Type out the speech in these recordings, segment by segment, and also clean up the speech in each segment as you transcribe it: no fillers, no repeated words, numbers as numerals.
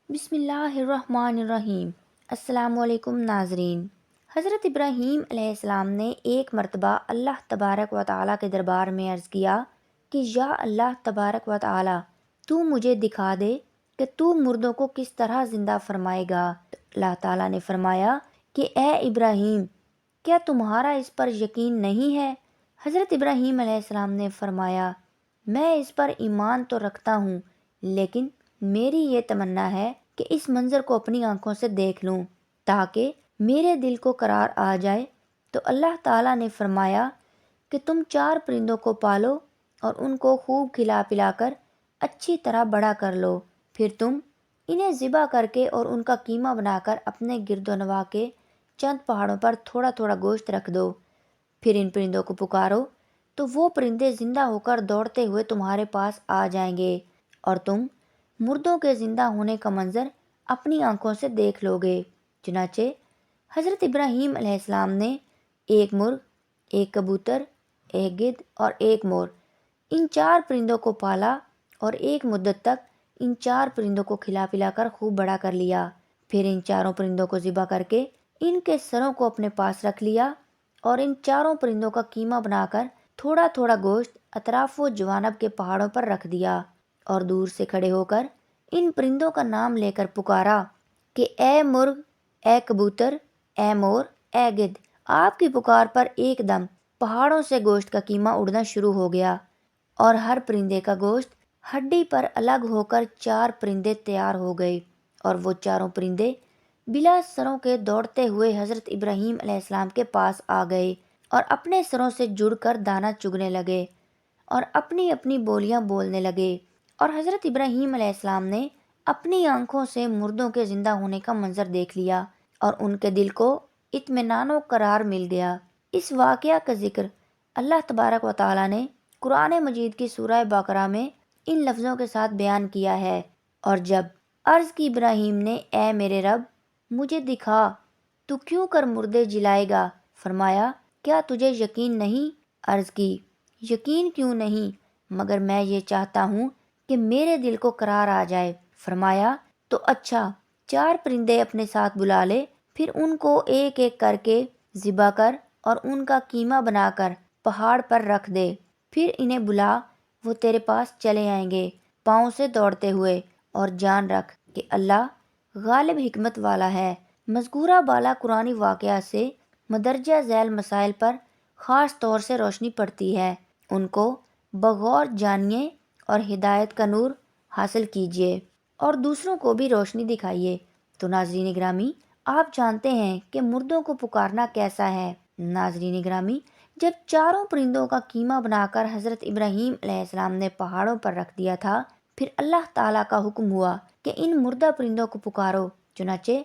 بسم اللہ الرحمن الرحیم۔ السلام علیکم ناظرین۔ حضرت ابراہیم علیہ السلام نے ایک مرتبہ اللہ تبارک و تعالیٰ کے دربار میں عرض کیا کہ یا اللہ تبارک و تعالیٰ، تو مجھے دکھا دے کہ تو مردوں کو کس طرح زندہ فرمائے گا۔ تو اللہ تعالیٰ نے فرمایا کہ اے ابراہیم، کیا تمہارا اس پر یقین نہیں ہے؟ حضرت ابراہیم علیہ السلام نے فرمایا، میں اس پر ایمان تو رکھتا ہوں، لیکن میری یہ تمنا ہے کہ اس منظر کو اپنی آنکھوں سے دیکھ لوں تاکہ میرے دل کو قرار آ جائے۔ تو اللہ تعالیٰ نے فرمایا کہ تم 4 پرندوں کو پالو اور ان کو خوب کھلا پلا کر اچھی طرح بڑا کر لو، پھر تم انہیں ذبح کر کے اور ان کا قیمہ بنا کر اپنے گرد و نواح کے چند پہاڑوں پر تھوڑا تھوڑا گوشت رکھ دو، پھر ان پرندوں کو پکارو تو وہ پرندے زندہ ہو کر دوڑتے ہوئے تمہارے پاس آ جائیں گے اور تم مردوں کے زندہ ہونے کا منظر اپنی آنکھوں سے دیکھ لو گے۔ چنانچہ حضرت ابراہیم علیہ السلام نے ایک مرغ، ایک کبوتر، ایک گدھ اور ایک مور، ان 4 پرندوں کو پالا اور ایک مدت تک ان 4 پرندوں کو کھلا پلا کر خوب بڑا کر لیا، پھر ان 4 پرندوں کو ذبح کر کے ان کے سروں کو اپنے پاس رکھ لیا اور ان 4 پرندوں کا قیمہ بنا کر تھوڑا تھوڑا گوشت اطراف و جوانب کے پہاڑوں پر رکھ دیا اور دور سے کھڑے ہو کر ان پرندوں کا نام لے کر پکارا کہ اے مرغ، اے کبوتر، اے مور، اے گدھ۔ آپ کی پکار پر ایک دم پہاڑوں سے گوشت کا قیمہ اڑنا شروع ہو گیا اور ہر پرندے کا گوشت ہڈی پر الگ ہو کر 4 پرندے تیار ہو گئے، اور وہ 4 پرندے بلا سروں کے دوڑتے ہوئے حضرت ابراہیم علیہ السلام کے پاس آ گئے اور اپنے سروں سے جڑ کر دانہ چگنے لگے اور اپنی اپنی بولیاں بولنے لگے، اور حضرت ابراہیم علیہ السلام نے اپنی آنکھوں سے مردوں کے زندہ ہونے کا منظر دیکھ لیا اور ان کے دل کو اطمینان و قرار مل گیا۔ اس واقعہ کا ذکر اللہ تبارک و تعالیٰ نے قرآن مجید کی سورہ بقرہ میں ان لفظوں کے ساتھ بیان کیا ہے، اور جب عرض کی ابراہیم نے اے میرے رب، مجھے دکھا، تو کیوں کر مردے جلائے گا؟ فرمایا، کیا تجھے یقین نہیں؟ عرض کی، یقین کیوں نہیں، مگر میں یہ چاہتا ہوں کہ میرے دل کو قرار آ جائے۔ فرمایا، تو اچھا، 4 پرندے اپنے ساتھ بلا لے، پھر ان کو ایک ایک کر کے ذبح کر اور ان کا قیمہ بنا کر پہاڑ پر رکھ دے، پھر انہیں بلا، وہ تیرے پاس چلے آئیں گے پاؤں سے دوڑتے ہوئے، اور جان رکھ کہ اللہ غالب حکمت والا ہے۔ مذکورہ بالا قرآنی واقعہ سے مندرجہ ذیل مسائل پر خاص طور سے روشنی پڑتی ہے، ان کو بغور جانیے اور ہدایت کا نور حاصل کیجیے اور دوسروں کو بھی روشنی دکھائیے۔ تو ناظرین گرامی، آپ جانتے ہیں کہ مردوں کو پکارنا کیسا ہے۔ ناظرین گرامی، جب 4 پرندوں کا قیمہ بنا کر حضرت ابراہیم علیہ السلام نے پہاڑوں پر رکھ دیا تھا، پھر اللہ تعالیٰ کا حکم ہوا کہ ان مردہ پرندوں کو پکارو۔ چنانچہ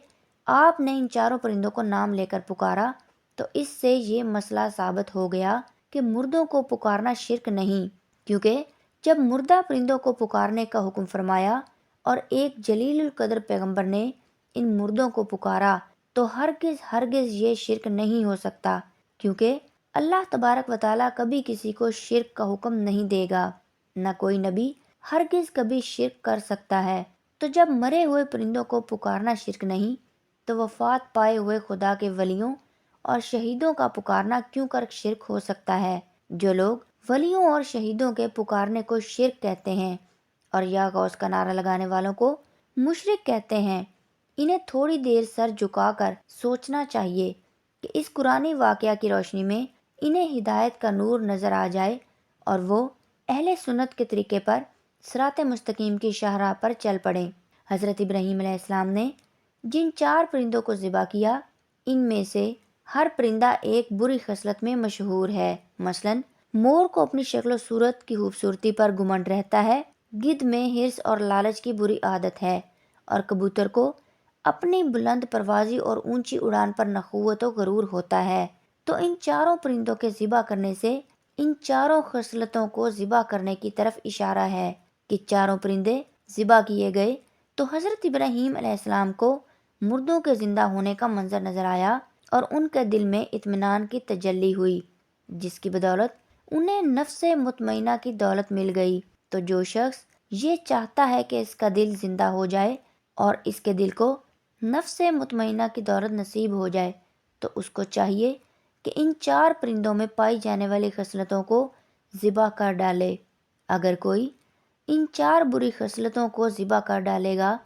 آپ نے ان 4 پرندوں کو نام لے کر پکارا، تو اس سے یہ مسئلہ ثابت ہو گیا کہ مردوں کو پکارنا شرک نہیں، کیونکہ جب مردہ پرندوں کو پکارنے کا حکم فرمایا اور ایک جلیل القدر پیغمبر نے ان مردوں کو پکارا، تو ہرگز ہرگز یہ شرک نہیں ہو سکتا، کیونکہ اللہ تبارک و تعالیٰ کبھی کسی کو شرک کا حکم نہیں دے گا، نہ کوئی نبی ہرگز کبھی شرک کر سکتا ہے۔ تو جب مرے ہوئے پرندوں کو پکارنا شرک نہیں، تو وفات پائے ہوئے خدا کے ولیوں اور شہیدوں کا پکارنا کیوں کر شرک ہو سکتا ہے؟ جو لوگ ولیوں اور شہیدوں کے پکارنے کو شرک کہتے ہیں اور یا غوث کا نعرہ لگانے والوں کو مشرک کہتے ہیں، انہیں تھوڑی دیر سر جھکا کر سوچنا چاہیے کہ اس قرآنی واقعہ کی روشنی میں انہیں ہدایت کا نور نظر آ جائے اور وہ اہل سنت کے طریقے پر صراط مستقیم کی شاہراہ پر چل پڑیں۔ حضرت ابراہیم علیہ السلام نے جن 4 پرندوں کو ذبح کیا، ان میں سے ہر پرندہ ایک بری خصلت میں مشہور ہے۔ مثلاً مور کو اپنی شکل و صورت کی خوبصورتی پر گھمنڈ رہتا ہے، گدھ میں حرص اور لالچ کی بری عادت ہے، اور کبوتر کو اپنی بلند پروازی اور اونچی اڑان پر نخوت و غرور ہوتا ہے۔ تو ان 4 پرندوں کے ذبح کرنے سے ان 4 خصلتوں کو ذبح کرنے کی طرف اشارہ ہے کہ 4 پرندے ذبح کیے گئے تو حضرت ابراہیم علیہ السلام کو مردوں کے زندہ ہونے کا منظر نظر آیا اور ان کے دل میں اطمینان کی تجلی ہوئی، جس کی بدولت انہیں نفس مطمئنہ کی دولت مل گئی۔ تو جو شخص یہ چاہتا ہے کہ اس کا دل زندہ ہو جائے اور اس کے دل کو نفس مطمئنہ کی دولت نصیب ہو جائے تو اس کو چاہیے کہ ان 4 پرندوں میں پائی جانے والی خصلتوں کو ذبح کر ڈالے۔ اگر کوئی ان 4 بری خصلتوں کو ذبح کر ڈالے گا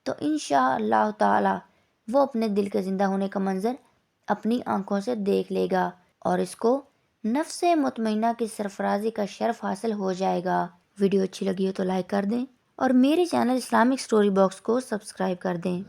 تو انشاءاللہ تعالی وہ اپنے دل کے زندہ ہونے کا منظر اپنی آنکھوں سے دیکھ لے گا اور اس کو نفس مطمئنہ کی سرفرازی کا شرف حاصل ہو جائے گا۔ ویڈیو اچھی لگی ہو تو لائک کر دیں اور میرے چینل اسلامک سٹوری باکس کو سبسکرائب کر دیں۔